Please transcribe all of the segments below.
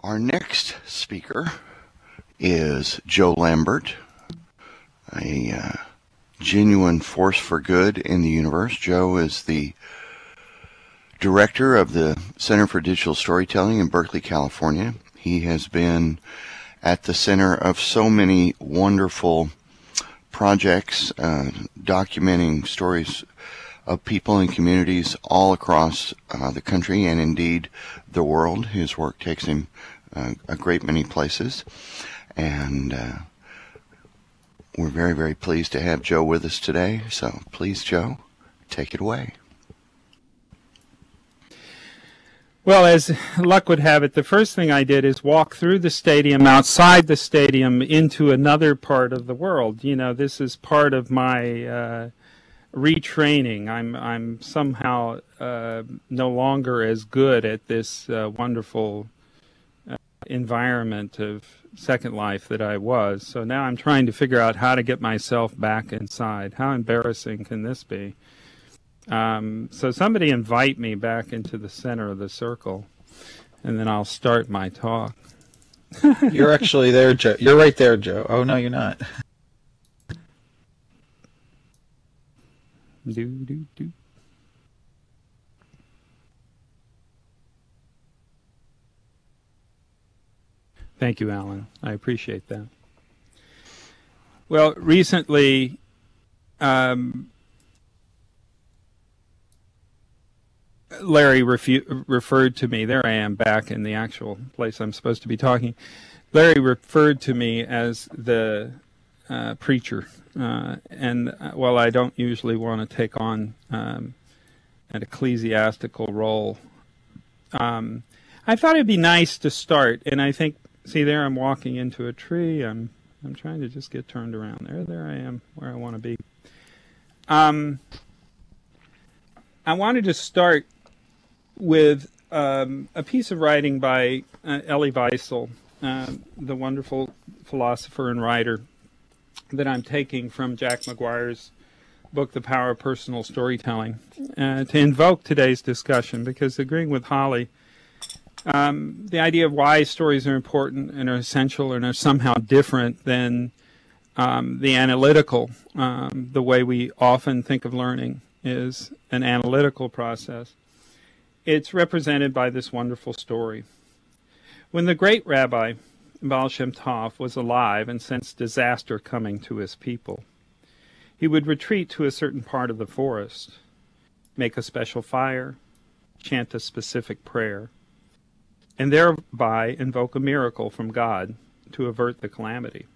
Our next speaker is Joe Lambert, a genuine force for good in the universe. Joe is the director of the Center for Digital Storytelling in Berkeley, California. He has been at the center of so many wonderful projects documenting stories of people and communities all across the country and indeed the world. His work takes him a great many places, and we're very, very pleased to have Joe with us today. So please, Joe, take it away. Well, as luck would have it, the first thing I did is walk through the stadium, outside the stadium, into another part of the world. You know, this is part of my retraining. I'm somehow no longer as good at this wonderful environment of Second Life that I was. So now I'm trying to figure out how to get myself back inside. How embarrassing can this be? So somebody invite me back into the center of the circle, and then I'll start my talk. You're actually there, Joe. You're right there, Joe. Oh, no, you're not. Do. Thank you, Alan. I appreciate that. Well, recently, Larry referred to me. There I am back in the actual place I'm supposed to be talking. Larry referred to me as the preacher. And while I don't usually want to take on an ecclesiastical role, I thought it'd be nice to start. And I think, see there, I'm walking into a tree. I'm trying to just get turned around. There I am, where I want to be. I wanted to start with a piece of writing by Elie Wiesel, the wonderful philosopher and writer that I'm taking from Jack McGuire's book, The Power of Personal Storytelling, to invoke today's discussion, because agreeing with Holly, the idea of why stories are important and are essential and are somehow different than the analytical, the way we often think of learning is an analytical process. It's represented by this wonderful story. When the great Rabbi Baal Shem Tov was alive and sensed disaster coming to his people, he would retreat to a certain part of the forest, make a special fire, chant a specific prayer, and thereby invoke a miracle from God to avert the calamity.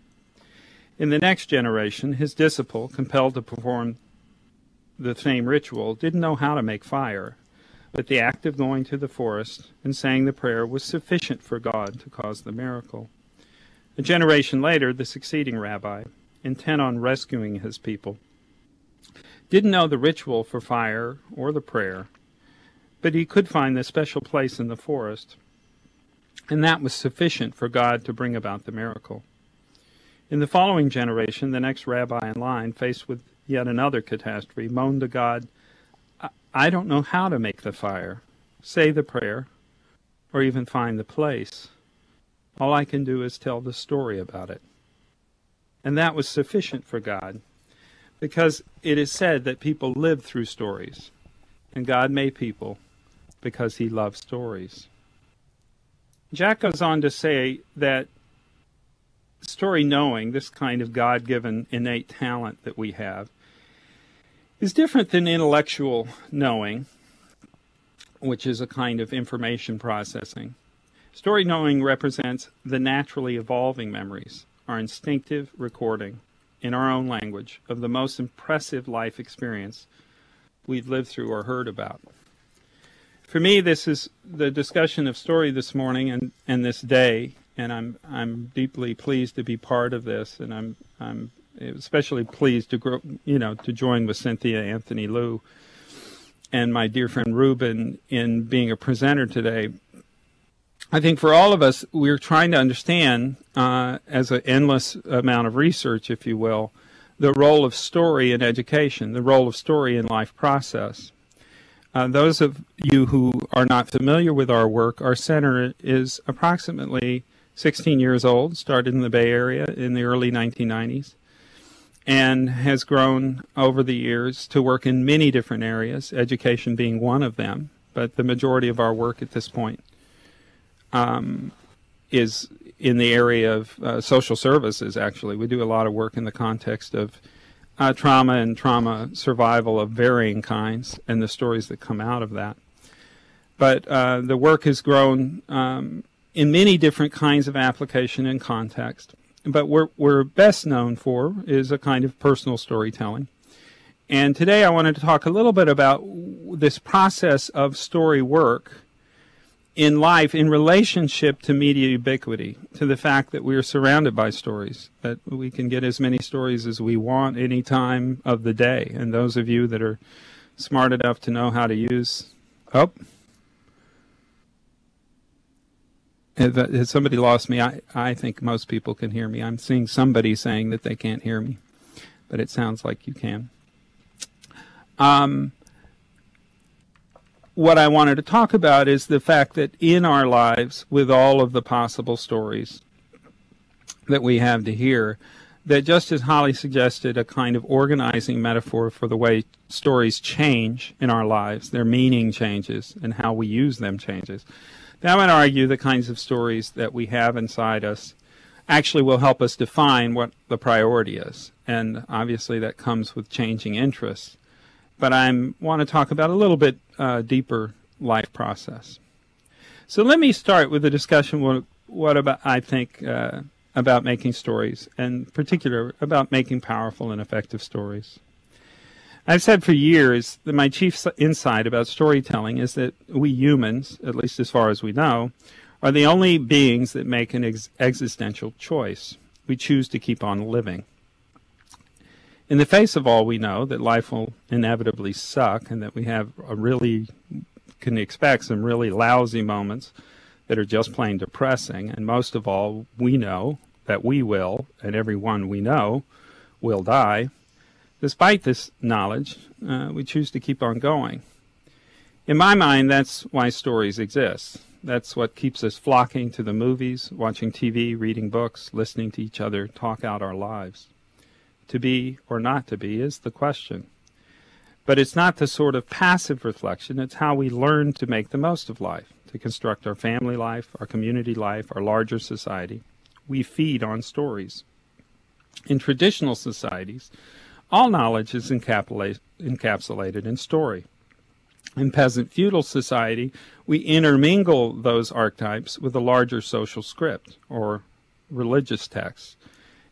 In the next generation, his disciple, compelled to perform the same ritual, didn't know how to make fire, but the act of going to the forest and saying the prayer was sufficient for God to cause the miracle. A generation later, the succeeding rabbi, intent on rescuing his people, didn't know the ritual for fire or the prayer, but he could find the special place in the forest, and that was sufficient for God to bring about the miracle. In the following generation, the next rabbi in line, faced with yet another catastrophe, moaned to God, I don't know how to make the fire, say the prayer, or even find the place. All I can do is tell the story about it. And that was sufficient for God, because it is said that people live through stories, and God made people because he loves stories. Jack goes on to say that story knowing, this kind of God-given innate talent that we have, is different than intellectual knowing, which is a kind of information processing. Story knowing represents the naturally evolving memories, our instinctive recording in our own language of the most impressive life experience we've lived through or heard about. For me, this is the discussion of story this morning and this day, and I'm deeply pleased to be part of this, and I'm especially pleased to join with Cynthia Anthony Liu and my dear friend Ruben in being a presenter today. I think for all of us, we're trying to understand, as an endless amount of research, if you will, the role of story in education, the role of story in life process. Those of you who are not familiar with our work, our center is approximately 16 years old, started in the Bay Area in the early 1990s, and has grown over the years to work in many different areas, education being one of them. But the majority of our work at this point is in the area of social services, actually. We do a lot of work in the context of trauma and trauma survival of varying kinds and the stories that come out of that. But the work has grown in many different kinds of application and context. But what we're best known for is a kind of personal storytelling. And today I wanted to talk a little bit about this process of story work in life in relationship to media ubiquity, to the fact that we are surrounded by stories, that we can get as many stories as we want any time of the day. And those of you that are smart enough to know how to use... Oh. Has somebody lost me? I think most people can hear me. I'm seeing somebody saying that they can't hear me, but it sounds like you can. What I wanted to talk about is the fact that in our lives, with all of the possible stories that we have to hear, that just as Holly suggested, a kind of organizing metaphor for the way stories change in our lives, their meaning changes, and how we use them changes. Now, I would argue the kinds of stories that we have inside us actually will help us define what the priority is. And obviously that comes with changing interests. But I want to talk about a little bit deeper life process. So let me start with a discussion what about I think about making stories, and in particular about making powerful and effective stories. I've said for years that my chief insight about storytelling is that we humans, at least as far as we know, are the only beings that make an existential choice. We choose to keep on living. In the face of all we know, that life will inevitably suck and that we can expect some really lousy moments that are just plain depressing, and most of all, we know that we will, and everyone we know, will die. Despite this knowledge, we choose to keep on going. In my mind, that's why stories exist. That's what keeps us flocking to the movies, watching TV, reading books, listening to each other talk out our lives. To be or not to be is the question. But it's not the sort of passive reflection. It's how we learn to make the most of life, to construct our family life, our community life, our larger society. We feed on stories. In traditional societies, all knowledge is encapsulated in story. In peasant feudal society, we intermingle those archetypes with a larger social script or religious texts.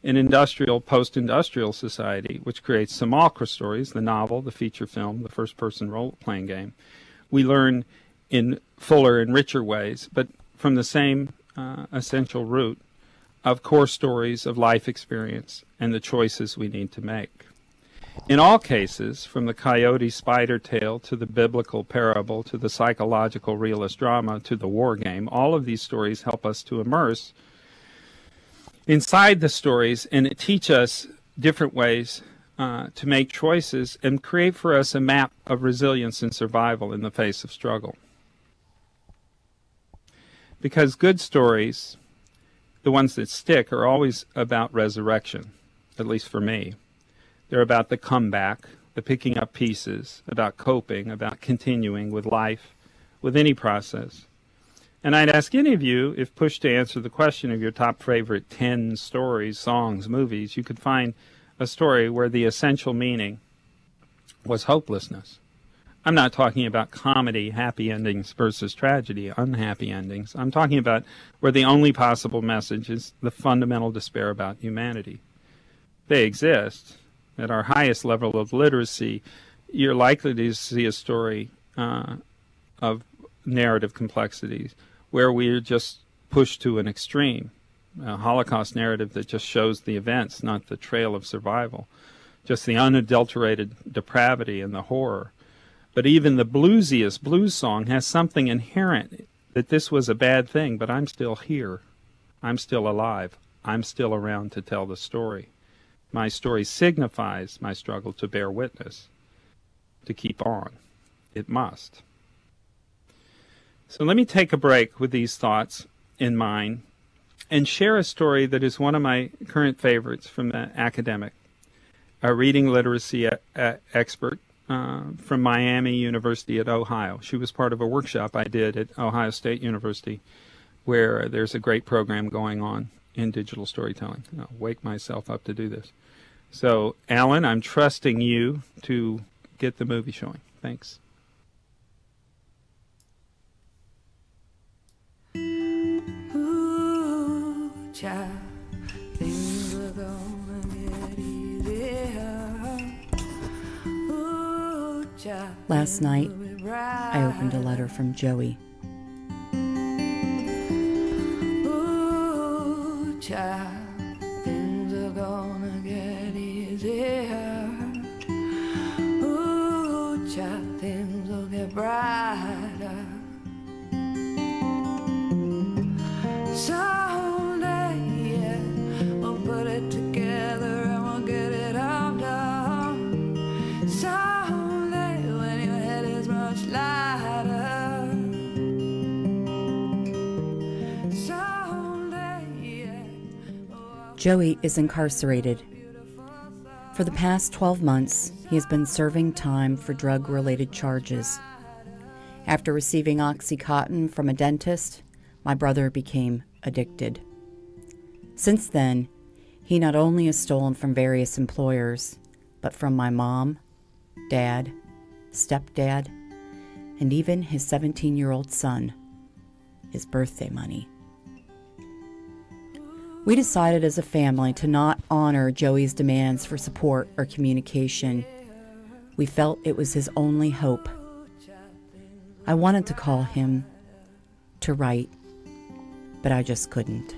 In industrial, post-industrial society, which creates simulacra stories, the novel, the feature film, the first-person role-playing game, we learn in fuller and richer ways, but from the same essential root of core stories of life experience and the choices we need to make. In all cases, from the coyote spider tale to the biblical parable to the psychological realist drama to the war game, all of these stories help us to immerse inside the stories and teach us different ways to make choices and create for us a map of resilience and survival in the face of struggle. Because good stories, the ones that stick, are always about resurrection, at least for me. They're about the comeback, the picking up pieces, about coping, about continuing with life, with any process. And I'd ask any of you, if pushed to answer the question of your top favorite 10 stories, songs, movies, you could find a story where the essential meaning was hopelessness. I'm not talking about comedy, happy endings versus tragedy, unhappy endings. I'm talking about where the only possible message is the fundamental despair about humanity. They exist. At our highest level of literacy, you're likely to see a story of narrative complexities where we're just pushed to an extreme, a Holocaust narrative that just shows the events, not the trail of survival, just the unadulterated depravity and the horror. But even the bluesiest blues song has something inherent that this was a bad thing, but I'm still here. I'm still alive. I'm still around to tell the story. My story signifies my struggle to bear witness, to keep on. It must. So let me take a break with these thoughts in mind and share a story that is one of my current favorites from the academic, a reading literacy expert from Miami University at Ohio. She was part of a workshop I did at Ohio State University where there's a great program going on in digital storytelling. I'll wake myself up to do this. So, Alan, I'm trusting you to get the movie showing. Thanks. Ooh, child, things are gonna get easier. Ooh, child, Last night, things will be I opened a brighter. letter from Joey. Ooh, child, things are gonna get easier. Ooh, child, things will get brighter. Someday, yeah, we'll put it together and we'll get it all done. Someday, when your head is much lighter. Someday, yeah, Joey is incarcerated. For the past 12 months, he has been serving time for drug-related charges. After receiving OxyContin from a dentist, my brother became addicted. Since then, he not only has stolen from various employers, but from my mom, dad, stepdad, and even his 17-year-old son, his birthday money. We decided as a family to not honor Joey's demands for support or communication. We felt it was his only hope. I wanted to call him, to write, but I just couldn't.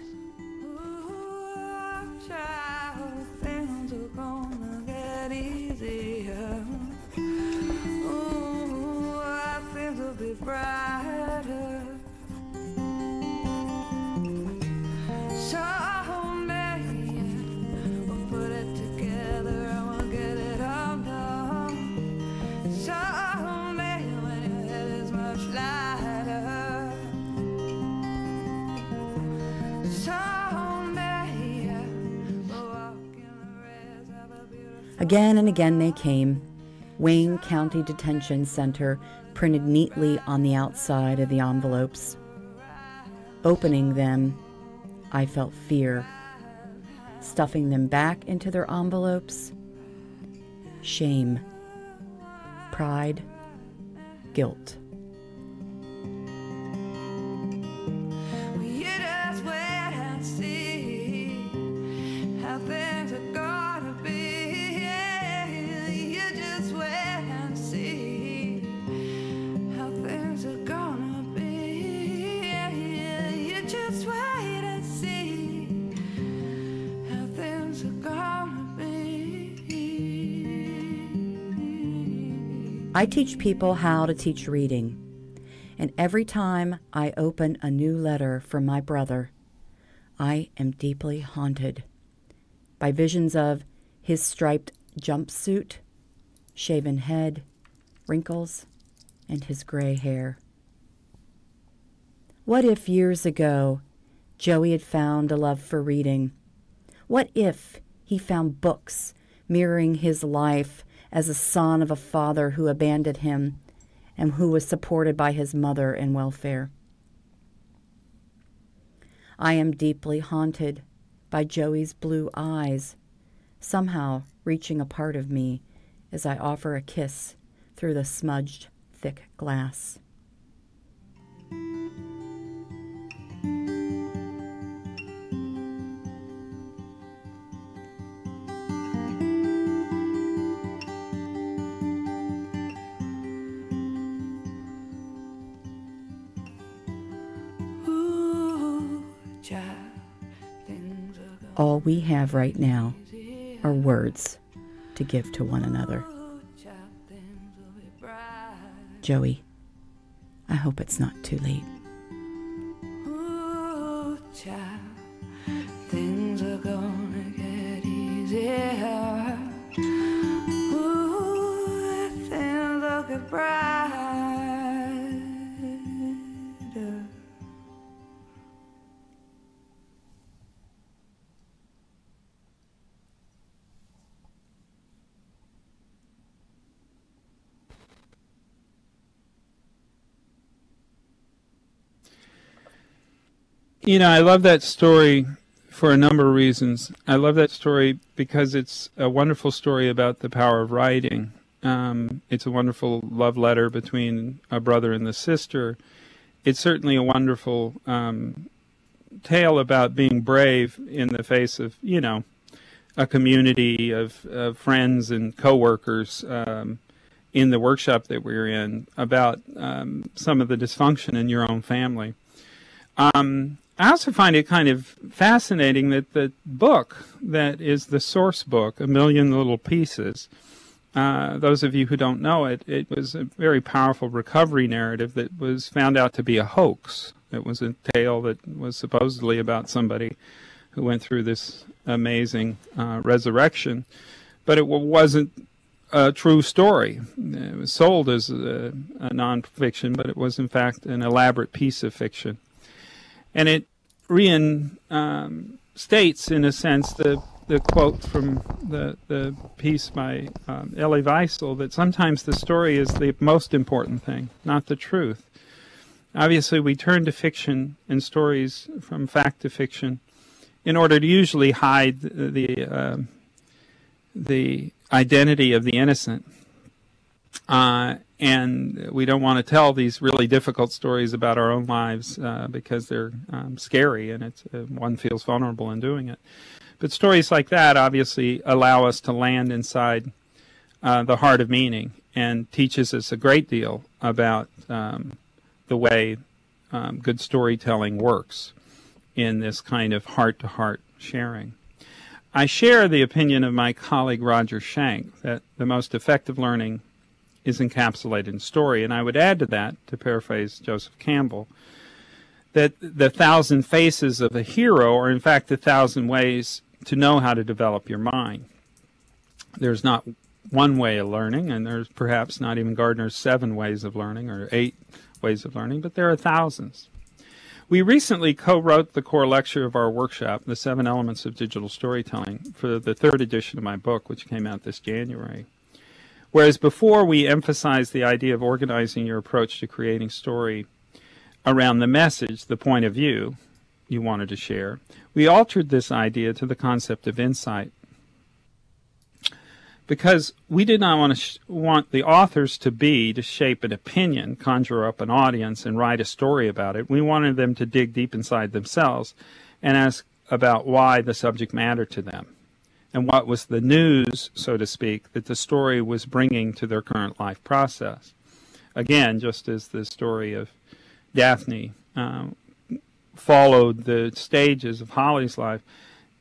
ooh, child, things are gonna get easier. Ooh, things will be brighter. Someday, we'll put it together and we'll get it all done. Someday, when your head is much lighter. Someday, we'll walk in the rays of a beautiful. Again and again they came. Wayne County Detention Center printed neatly on the outside of the envelopes. Opening them, I felt fear. Stuffing them back into their envelopes, shame, pride, guilt. You just wait and see how things are gonna be. You just wait and see how things are gonna be. You just wait and see how things are gonna be. I teach people how to teach reading, and every time I open a new letter from my brother, I am deeply haunted by visions of his striped jumpsuit, shaven head, wrinkles, and his gray hair. What if years ago Joey had found a love for reading? What if he found books mirroring his life as a son of a father who abandoned him and who was supported by his mother in welfare? I am deeply haunted by Joey's blue eyes, somehow reaching a part of me as I offer a kiss through the smudged, thick glass. Ooh, child, things are gonna All we have right now are words to give to one another. child, things will be bright. Joey, I hope it's not too late. Ooh, child, things are gonna get easier. Ooh, things will get bright. You know, I love that story for a number of reasons. I love that story because it's a wonderful story about the power of writing. It's a wonderful love letter between a brother and the sister. It's certainly a wonderful tale about being brave in the face of, you know, a community of friends and coworkers in the workshop that we were in, about some of the dysfunction in your own family. I also find it kind of fascinating that the book that is the source book, A Million Little Pieces, those of you who don't know it, it was a very powerful recovery narrative that was found out to be a hoax. It was a tale that was supposedly about somebody who went through this amazing resurrection, but it wasn't a true story. It was sold as a non-fiction, but it was in fact an elaborate piece of fiction. And it reinstates, in a sense, the quote from the piece by Elie Wiesel, that sometimes the story is the most important thing, not the truth. Obviously, we turn to fiction and stories from fact to fiction in order to usually hide the identity of the innocent. And we don't want to tell these really difficult stories about our own lives because they're scary, and one feels vulnerable in doing it. But stories like that obviously allow us to land inside the heart of meaning and teaches us a great deal about the way good storytelling works in this kind of heart-to-heart sharing. I share the opinion of my colleague Roger Schenck that the most effective learning is encapsulated in story. And I would add to that, to paraphrase Joseph Campbell, that the 1,000 faces of a hero are in fact 1,000 ways to know how to develop your mind. There's not one way of learning, and there's perhaps not even Gardner's 7 ways of learning or 8 ways of learning, but there are thousands. We recently co-wrote the core lecture of our workshop, The 7 Elements of Digital Storytelling, for the 3rd edition of my book, which came out this January. Whereas before we emphasized the idea of organizing your approach to creating story around the message, the point of view you wanted to share, we altered this idea to the concept of insight. Because we did not want the authors to shape an opinion, conjure up an audience, and write a story about it. We wanted them to dig deep inside themselves and ask about why the subject mattered to them, and what was the news, so to speak, that the story was bringing to their current life process. Again, just as the story of Daphne followed the stages of Holly's life,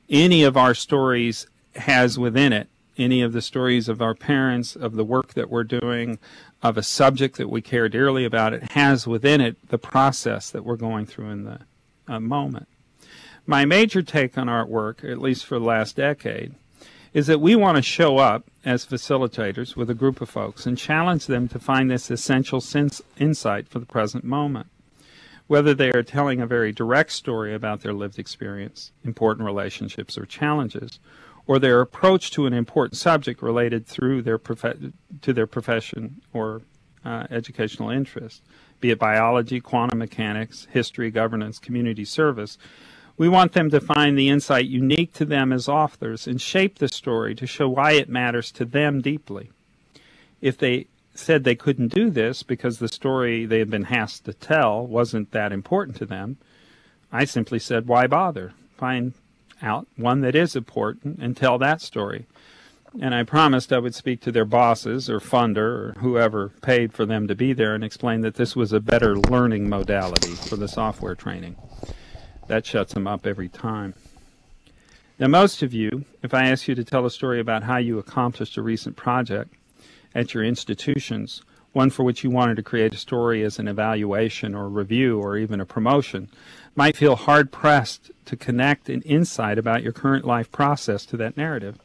any of our stories has within it, any of the stories of our parents, of the work that we're doing, of a subject that we care dearly about, it has within it the process that we're going through in the moment. My major take on artwork, at least for the last decade, is that we want to show up as facilitators with a group of folks and challenge them to find this essential insight for the present moment. Whether they are telling a very direct story about their lived experience, important relationships, or challenges, or their approach to an important subject related through their to their profession or educational interest, be it biology, quantum mechanics, history, governance, community service, we want them to find the insight unique to them as authors and shape the story to show why it matters to them deeply. If they said they couldn't do this because the story they had been asked to tell wasn't that important to them, I simply said, why bother? Find out one that is important and tell that story. And I promised I would speak to their bosses or funder or whoever paid for them to be there and explain that this was a better learning modality for the software training. That shuts them up every time. Now, most of you, if I ask you to tell a story about how you accomplished a recent project at your institutions, one for which you wanted to create a story as an evaluation or review or even a promotion, might feel hard-pressed to connect an insight about your current life process to that narrative.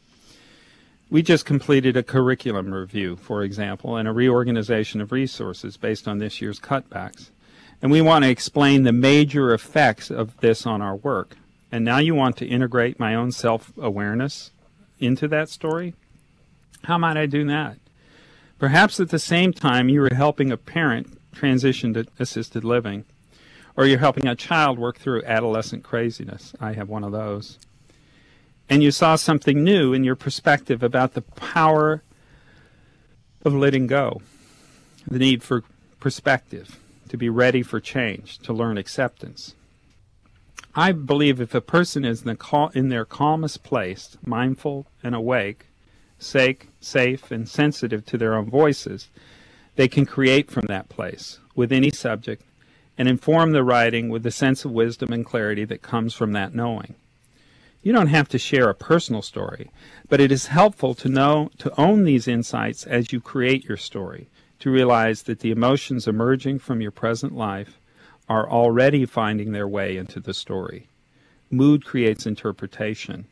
We just completed a curriculum review, for example, and a reorganization of resources based on this year's cutbacks. And we want to explain the major effects of this on our work. And now you want to integrate my own self-awareness into that story? How might I do that? Perhaps at the same time you were helping a parent transition to assisted living, or you're helping a child work through adolescent craziness. I have one of those. And you saw something new in your perspective about the power of letting go, the need for perspective, to be ready for change, to learn acceptance. I believe if a person is in their calmest place, mindful and awake, safe and sensitive to their own voices, they can create from that place with any subject and inform the writing with the sense of wisdom and clarity that comes from that knowing. You don't have to share a personal story, but it is helpful to own these insights as you create your story, to realize that the emotions emerging from your present life are already finding their way into the story. Mood creates interpretation,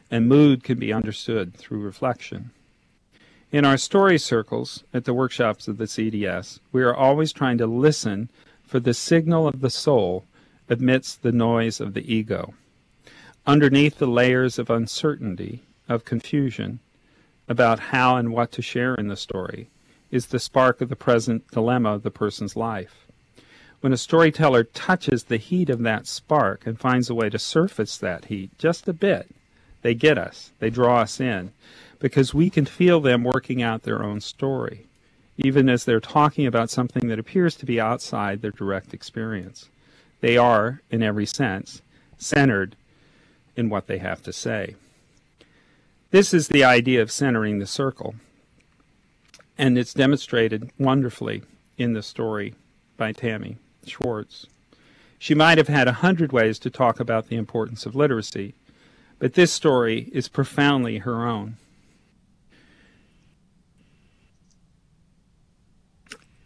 and mood can be understood through reflection. In our story circles at the workshops of the CDS, we are always trying to listen for the signal of the soul amidst the noise of the ego. Underneath the layers of uncertainty, of confusion, about how and what to share in the story, is the spark of the present dilemma of the person's life. When a storyteller touches the heat of that spark and finds a way to surface that heat just a bit, they get us, they draw us in, because we can feel them working out their own story, even as they're talking about something that appears to be outside their direct experience. They are, in every sense, centered in what they have to say. This is the idea of centering the circle, and it's demonstrated wonderfully in the story by Tammy Schwartz. She might have had 100 ways to talk about the importance of literacy, but this story is profoundly her own.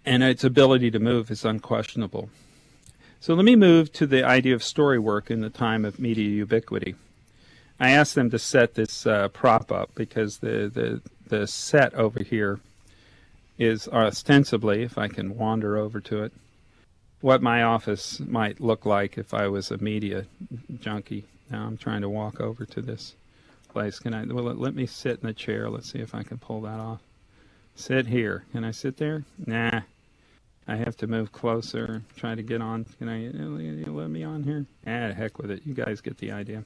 And its ability to move is unquestionable. So let me move to the idea of Storywork in the time of media ubiquity. I asked them to set this prop up because the set over here is ostensibly, if I can wander over to it, what my office might look like if I was a media junkie. Now I'm trying to walk over to this place. Will it let me sit in the chair? Let's see if I can pull that off. Sit here. Can I sit there? Nah. I have to move closer, try to get on. Can you let me on here? Ah, heck with it. You guys get the idea.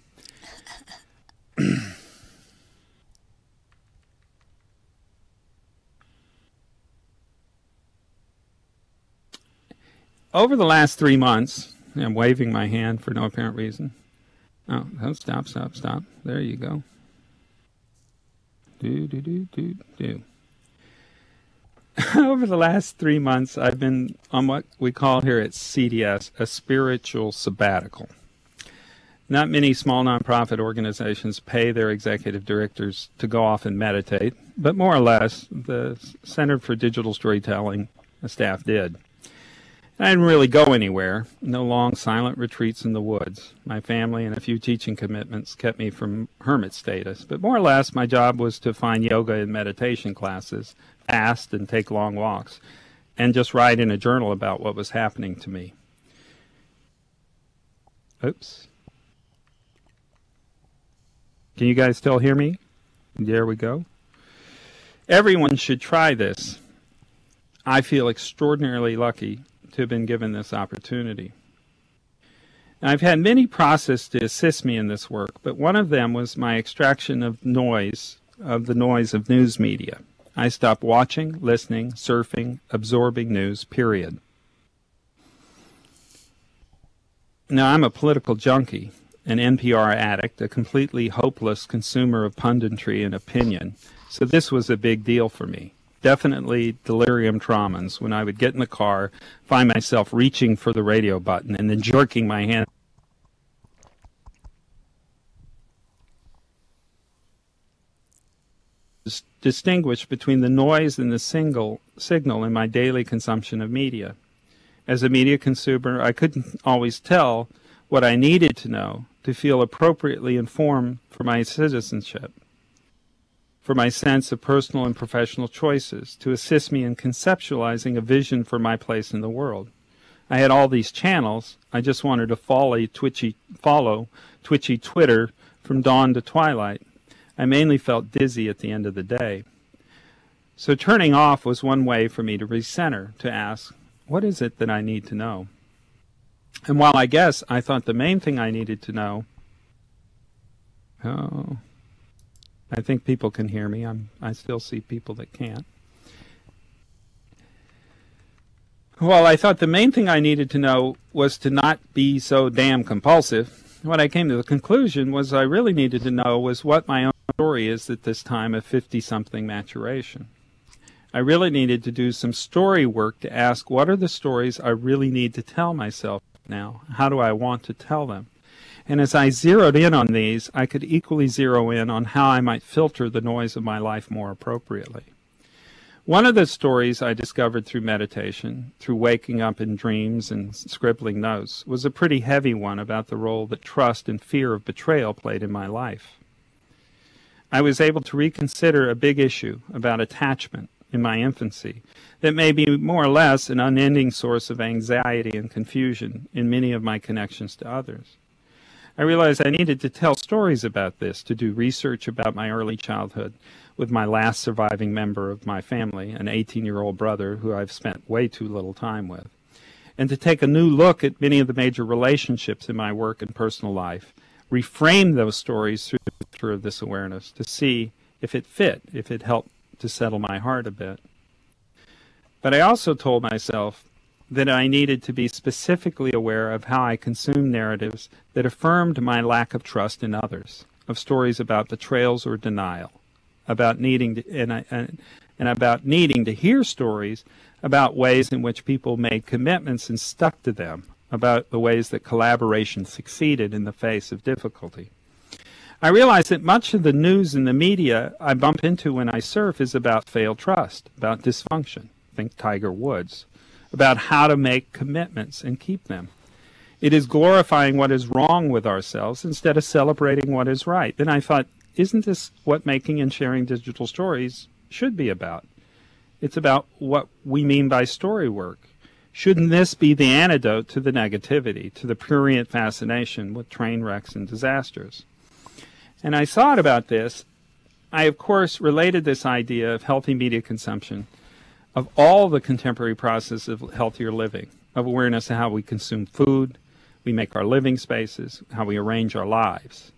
Over the last 3 months, I'm waving my hand for no apparent reason. Oh, stop. There you go. Do. Over the last 3 months, I've been on what we call here at CDS a spiritual sabbatical. Not many small nonprofit organizations pay their executive directors to go off and meditate, but more or less, the Center for Digital Storytelling staff did. I didn't really go anywhere. No long, silent retreats in the woods. My family and a few teaching commitments kept me from hermit status, but more or less, my job was to find yoga and meditation classes, fast and take long walks, and just write in a journal about what was happening to me. Oops. Can you guys still hear me? There we go. Everyone should try this. I feel extraordinarily lucky to have been given this opportunity. I've had many processes to assist me in this work, but one of them was my extraction of the noise of news media. I stopped watching, listening, surfing, absorbing news, period. Now, I'm a political junkie, an NPR addict, a completely hopeless consumer of punditry and opinion, so this was a big deal for me. Definitely delirium tremens when I would get in the car, find myself reaching for the radio button and then jerking my hand. Distinguish between the noise and the signal in my daily consumption of media. As a media consumer, I couldn't always tell what I needed to know to feel appropriately informed for my citizenship, for my sense of personal and professional choices, to assist me in conceptualizing a vision for my place in the world. I had all these channels. I just wanted to follow twitchy Twitter from dawn to twilight. I mainly felt dizzy at the end of the day. So turning off was one way for me to recenter, to ask, what is it that I need to know? And while I guess I thought the main thing I needed to know, oh, I think people can hear me. I still see people that can't. Well, I thought the main thing I needed to know was to not be so damn compulsive. What I came to the conclusion was I really needed to know was what my own story is at this time of 50-something maturation. I really needed to do some story work to ask, what are the stories I really need to tell myself now? How do I want to tell them? And as I zeroed in on these, I could equally zero in on how I might filter the noise of my life more appropriately. One of the stories I discovered through meditation, through waking up in dreams and scribbling notes, was a pretty heavy one about the role that trust and fear of betrayal played in my life. I was able to reconsider a big issue about attachment in my infancy that may be more or less an unending source of anxiety and confusion in many of my connections to others. I realized I needed to tell stories about this, to do research about my early childhood with my last surviving member of my family, an 18-year-old brother who I've spent way too little time with, and to take a new look at many of the major relationships in my work and personal life, reframe those stories through the filter of this awareness to see if it fit, if it helped to settle my heart a bit. But I also told myself that I needed to be specifically aware of how I consumed narratives that affirmed my lack of trust in others, of stories about betrayals or denial, about needing to, and about needing to hear stories about ways in which people made commitments and stuck to them, about the ways that collaboration succeeded in the face of difficulty. I realize that much of the news and the media I bump into when I surf is about failed trust, about dysfunction, think Tiger Woods, about how to make commitments and keep them. It is glorifying what is wrong with ourselves instead of celebrating what is right. Then I thought, isn't this what making and sharing digital stories should be about? It's about what we mean by story work. Shouldn't this be the antidote to the negativity, to the prurient fascination with train wrecks and disasters? And I thought about this. I, of course, related this idea of healthy media consumption, of all the contemporary process of healthier living, of awareness of how we consume food, we make our living spaces, how we arrange our lives.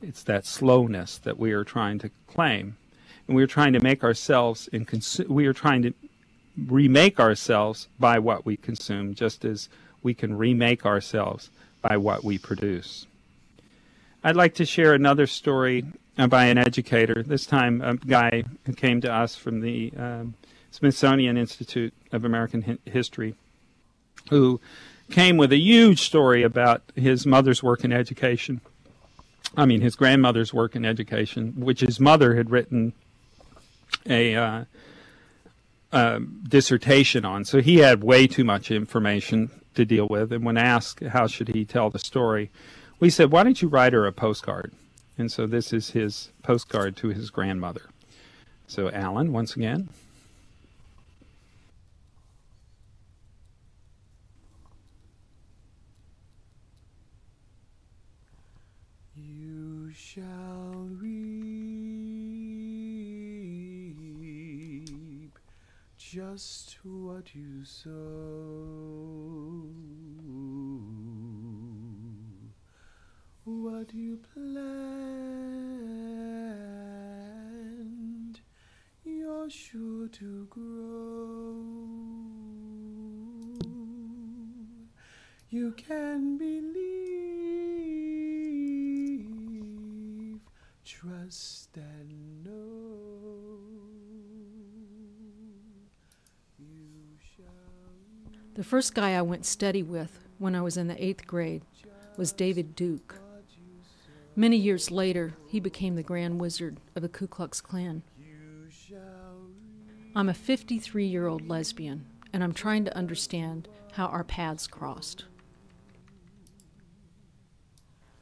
It's that slowness that we are trying to claim. And we are trying to make ourselves, we are trying to remake ourselves by what we consume, just as we can remake ourselves by what we produce. I'd like to share another story by an educator, this time a guy who came to us from the Smithsonian Institute of American History, who came with a huge story about his mother's work in education. I mean, his grandmother's work in education, which his mother had written a dissertation on. So he had way too much information to deal with. And when asked how should he tell the story, we said, why don't you write her a postcard? And so this is his postcard to his grandmother. So Alan, once again. You shall reap just what you sow. What you plant, you're sure to grow. You can believe, trust and know. You shall. The first guy I went steady with when I was in the 8th grade was David Duke. Many years later, he became the Grand Wizard of the Ku Klux Klan. I'm a 53-year-old lesbian, and I'm trying to understand how our paths crossed.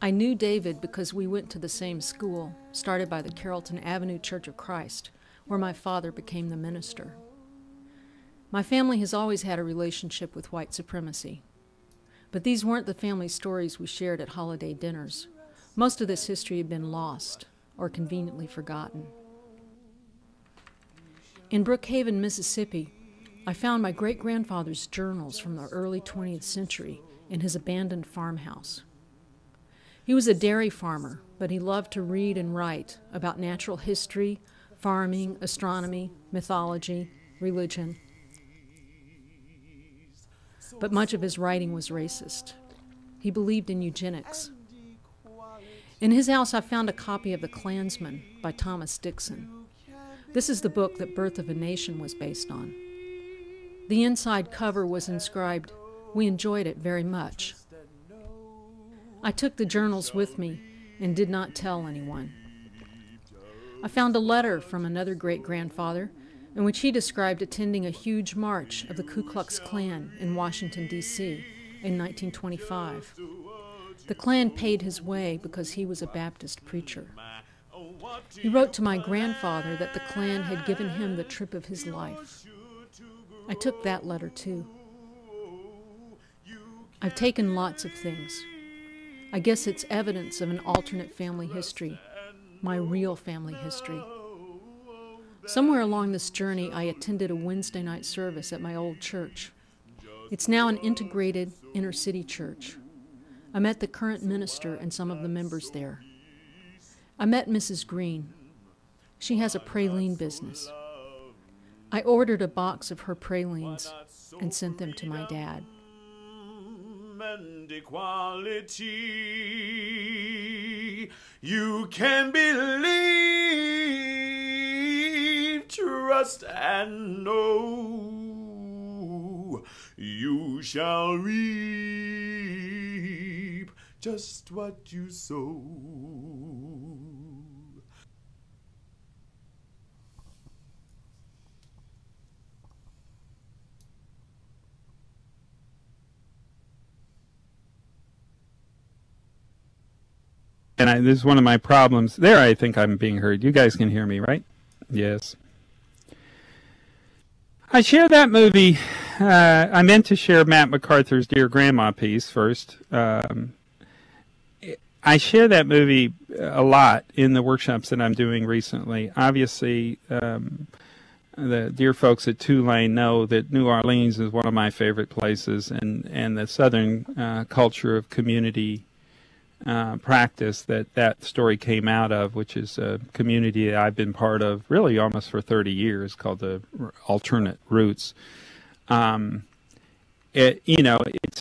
I knew David because we went to the same school, started by the Carrollton Avenue Church of Christ, where my father became the minister. My family has always had a relationship with white supremacy. But these weren't the family stories we shared at holiday dinners. Most of this history had been lost or conveniently forgotten. In Brookhaven, Mississippi, I found my great-grandfather's journals from the early 20th century in his abandoned farmhouse. He was a dairy farmer, but he loved to read and write about natural history, farming, astronomy, mythology, religion. But much of his writing was racist. He believed in eugenics. In his house, I found a copy of The Klansman by Thomas Dixon. This is the book that Birth of a Nation was based on. The inside cover was inscribed, "We enjoyed it very much." I took the journals with me and did not tell anyone. I found a letter from another great-grandfather in which he described attending a huge march of the Ku Klux Klan in Washington, D.C. in 1925. The Klan paid his way because he was a Baptist preacher. He wrote to my grandfather that the Klan had given him the trip of his life. I took that letter too. I've taken lots of things. I guess it's evidence of an alternate family history, my real family history. Somewhere along this journey, I attended a Wednesday night service at my old church. It's now an integrated inner-city church. I met the current minister and some of the members there. I met Mrs. Green. She has a praline business. I ordered a box of her pralines and sent them to my dad. And equality, you can believe, trust and know, you shall reap just what you sow. And this is one of my problems. There, I think I'm being heard. You guys can hear me, right? Yes. I share that movie. I meant to share Matt MacArthur's Dear Grandma piece first. I share that movie a lot in the workshops that I'm doing recently. Obviously, the dear folks at Tulane know that New Orleans is one of my favorite places, and the Southern culture of community practice that story came out of, which is a community that I've been part of really almost for 30 years, called the Alternate Roots. It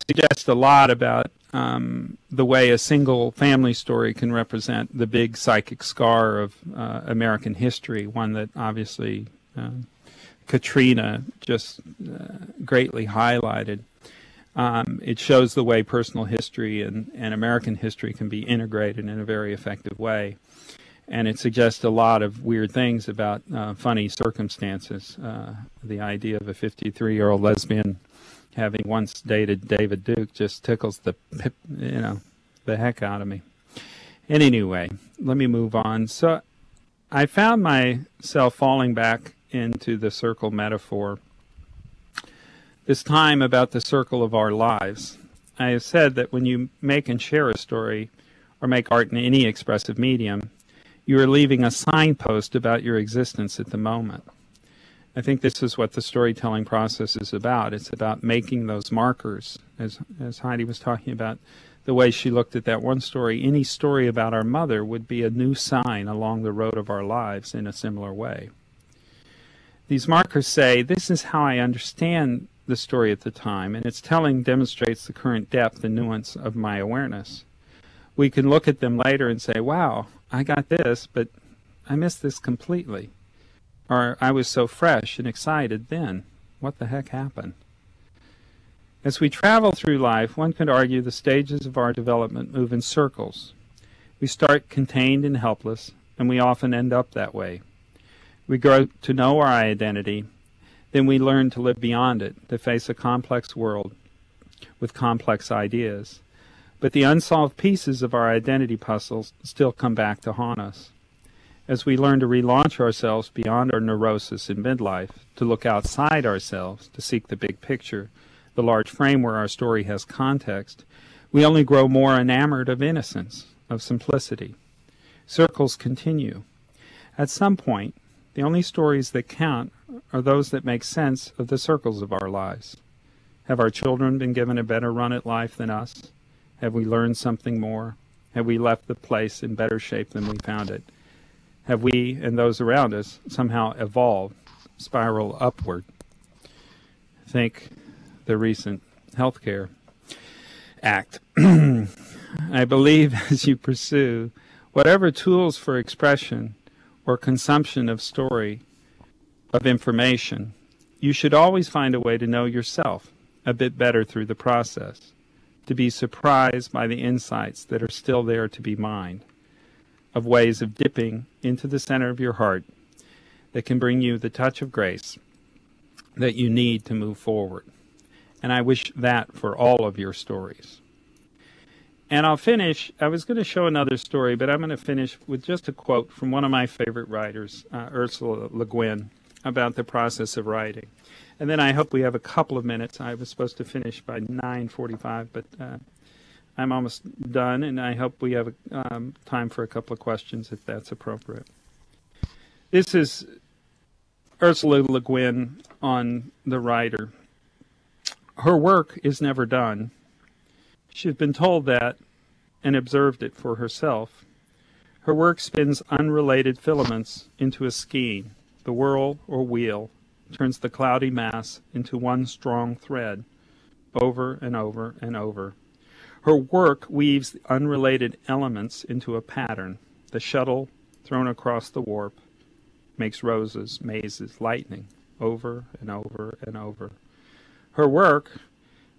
suggests a lot about the way a single family story can represent the big psychic scar of American history, one that obviously Katrina just greatly highlighted. It shows the way personal history and American history can be integrated in a very effective way. And it suggests a lot of weird things about funny circumstances. The idea of a 53-year-old lesbian having once dated David Duke just tickles the heck out of me. And anyway, let me move on. So I found myself falling back into the circle metaphor, this time about the circle of our lives. I have said that when you make and share a story or make art in any expressive medium, you are leaving a signpost about your existence at the moment. I think this is what the storytelling process is about. It's about making those markers, as Heidi was talking about, the way she looked at that one story. Any story about our mother would be a new sign along the road of our lives in a similar way. These markers say, this is how I understand the story at the time, and its telling demonstrates the current depth and nuance of my awareness. We can look at them later and say, wow, I got this, but I missed this completely. Or I was so fresh and excited then. What the heck happened? As we travel through life, one could argue the stages of our development move in circles. We start contained and helpless, and we often end up that way. We grow to know our identity, then we learn to live beyond it, to face a complex world with complex ideas. But the unsolved pieces of our identity puzzles still come back to haunt us. As we learn to relaunch ourselves beyond our neurosis in midlife, to look outside ourselves, to seek the big picture, the large frame where our story has context, we only grow more enamored of innocence, of simplicity. Circles continue. At some point, the only stories that count are those that make sense of the circles of our lives. Have our children been given a better run at life than us? Have we learned something more? Have we left the place in better shape than we found it? Have we and those around us somehow evolved, spiral upward? Think the recent healthcare act. I believe as you pursue whatever tools for expression or consumption of story, of information, you should always find a way to know yourself a bit better through the process, to be surprised by the insights that are still there to be mined, of ways of dipping into the center of your heart that can bring you the touch of grace that you need to move forward. And I wish that for all of your stories. And I'll finish, I was going to show another story, but I'm going to finish with just a quote from one of my favorite writers, Ursula Le Guin, about the process of writing. And then I hope we have a couple of minutes. I was supposed to finish by 9:45, but I'm almost done, and I hope we have time for a couple of questions if that's appropriate. This is Ursula Le Guin on the writer. Her work is never done. She's been told that and observed it for herself. Her work spins unrelated filaments into a skein. The whirl or wheel turns the cloudy mass into one strong thread, over and over and over. Her work weaves the unrelated elements into a pattern. The shuttle thrown across the warp makes roses, mazes, lightning, over and over and over. Her work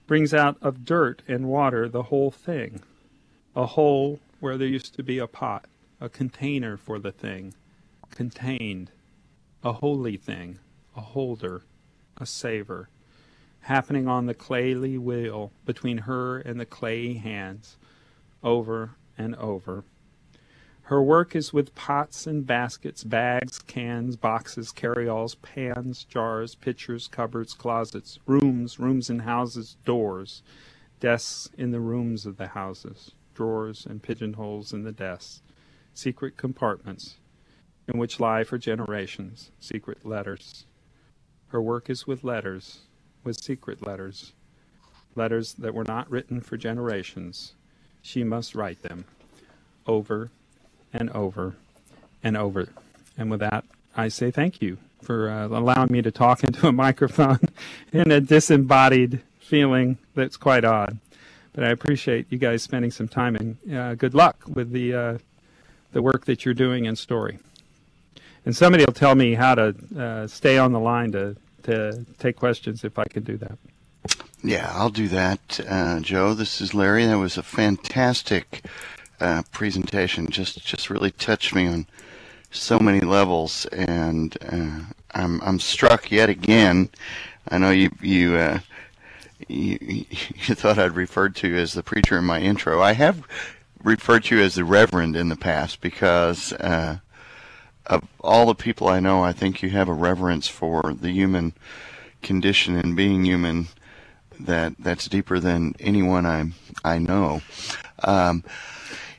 brings out of dirt and water the whole thing, a hole where there used to be a pot, a container for the thing, contained, a holy thing, a holder, a savor, happening on the clayey wheel between her and the clayey hands, over and over. Her work is with pots and baskets, bags, cans, boxes, carry-alls, pans, jars, pitchers, cupboards, closets, rooms in houses, doors, desks in the rooms of the houses, drawers and pigeonholes in the desks, secret compartments in which lie for generations secret letters. Her work is with letters, with secret letters, letters that were not written for generations. She must write them over and over and over. And with that, I say thank you for allowing me to talk into a microphone in a disembodied feeling that's quite odd. But I appreciate you guys spending some time, and good luck with the work that you're doing in story. And somebody will tell me how to stay on the line to take questions if I can do that. Yeah, I'll do that, Joe. This is Larry. That was a fantastic presentation. Just really touched me on so many levels, and I'm struck yet again. I know you thought I'd referred to you as the preacher in my intro. I have referred to you as the Reverend in the past because of all the people I know, I think you have a reverence for the human condition and being human that's deeper than anyone I know.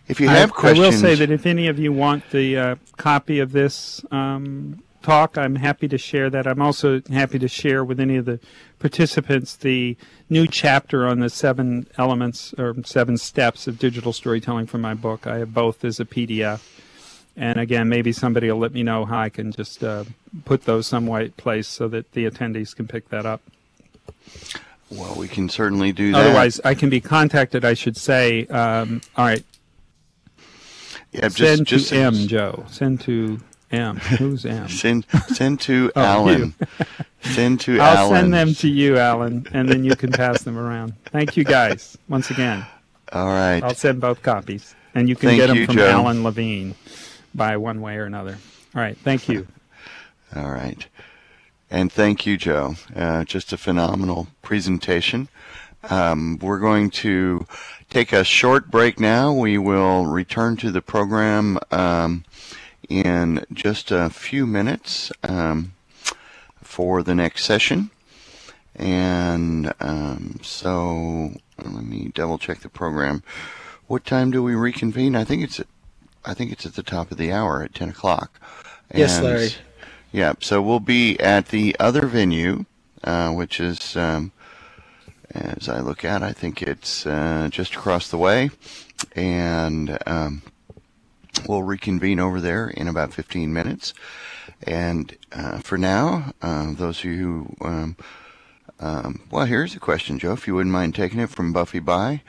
If you have questions, I will say that if any of you want the copy of this talk, I'm happy to share that. I'm also happy to share with any of the participants the new chapter on the 7 elements or 7 steps of digital storytelling from my book. I have both as a PDF. And again, maybe somebody will let me know how I can just put those some place so that the attendees can pick that up. Well, we can certainly do that. Otherwise, I can be contacted, I should say. All right. Yeah, send to M, Joe. Send to M. Who's M? Send to Alan. Send to Alan. I'll send them to you, Alan, and then you can pass them around. Thank you, guys, once again. All right. I'll send both copies, and you can get them from Joe. Alan Levine by one way or another. All right. Thank you. All right. And thank you, Joe. Just a phenomenal presentation. We're going to take a short break now. We will return to the program in just a few minutes for the next session. And so let me double check the program. What time do we reconvene? I think it's at the top of the hour at 10 o'clock. Yes, Larry. Yeah, so we'll be at the other venue, which is as I look at, I think it's just across the way, and we'll reconvene over there in about 15 minutes. And for now, those of you who, well, here's a question, Joe, if you wouldn't mind taking it from Buffy By.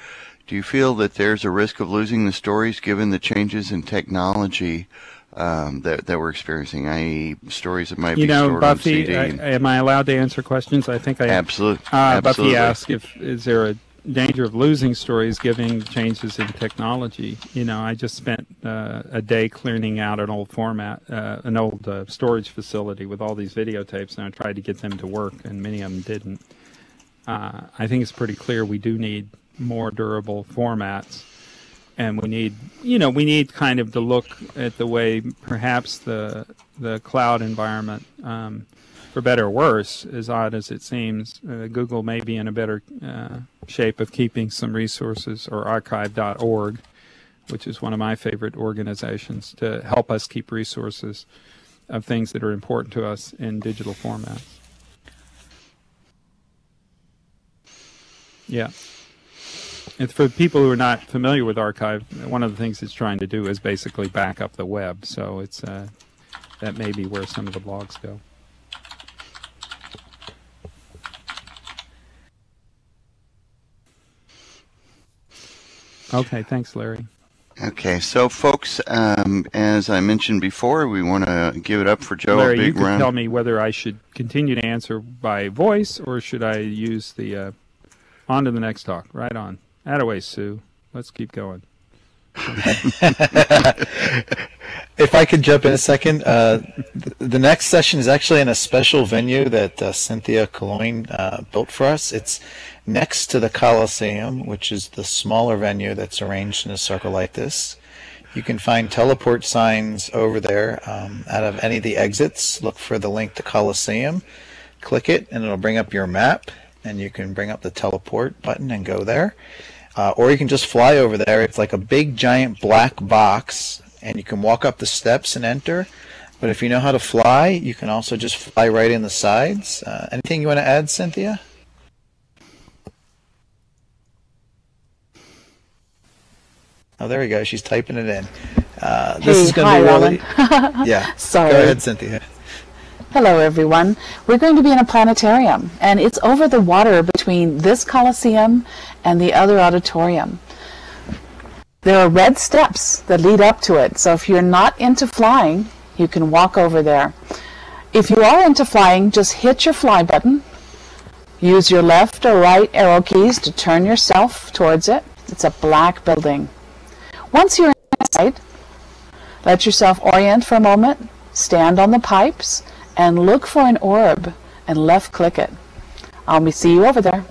Do you feel that there's a risk of losing the stories given the changes in technology that we're experiencing, i.e. stories that might be stored Buffy, on CD? am I allowed to answer questions? I think I am. Absolutely. Buffy asked is there a danger of losing stories given changes in technology. I just spent a day clearing out an old storage facility with all these videotapes, and I tried to get them to work, and many of them didn't. I think it's pretty clear we do need more durable formats, and we need kind of to look at the way perhaps the cloud environment, for better or worse, as odd as it seems, Google may be in a better shape of keeping some resources, or archive.org, which is one of my favorite organizations, to help us keep resources of things that are important to us in digital formats. Yeah. And for people who are not familiar with archive, one of the things it's trying to do is basically back up the web. So it's that may be where some of the blogs go. Okay, thanks, Larry. Okay, so folks, as I mentioned before, we want to give it up for Joe. Larry, a big you can round. tell me whether I should continue to answer by voice, or should I use the on to the next talk. Right on. Attaway, Sue. Let's keep going. If I could jump in a second, the next session is actually in a special venue that Cynthia Cologne built for us. It's next to the Coliseum, which is the smaller venue that's arranged in a circle like this. You can find teleport signs over there out of any of the exits. Look for the link to Coliseum, click it, and it'll bring up your map, and you can bring up the teleport button and go there. Or you can just fly over there. It's like a big giant black box, and you can walk up the steps and enter. But if you know how to fly, you can also just fly right in the sides. Anything you want to add, Cynthia? Oh, there we go. She's typing it in. This is going to be really... Yeah. Sorry. Go ahead, Cynthia. Hello, everyone. We're going to be in a planetarium, and it's over the water between this Coliseum and the other auditorium. There are red steps that lead up to it, so if you're not into flying, you can walk over there. If you are into flying, just hit your fly button. Use your left or right arrow keys to turn yourself towards it. It's a black building. Once you're inside, let yourself orient for a moment, stand on the pipes, and look for an orb and left click it. I'll see you over there.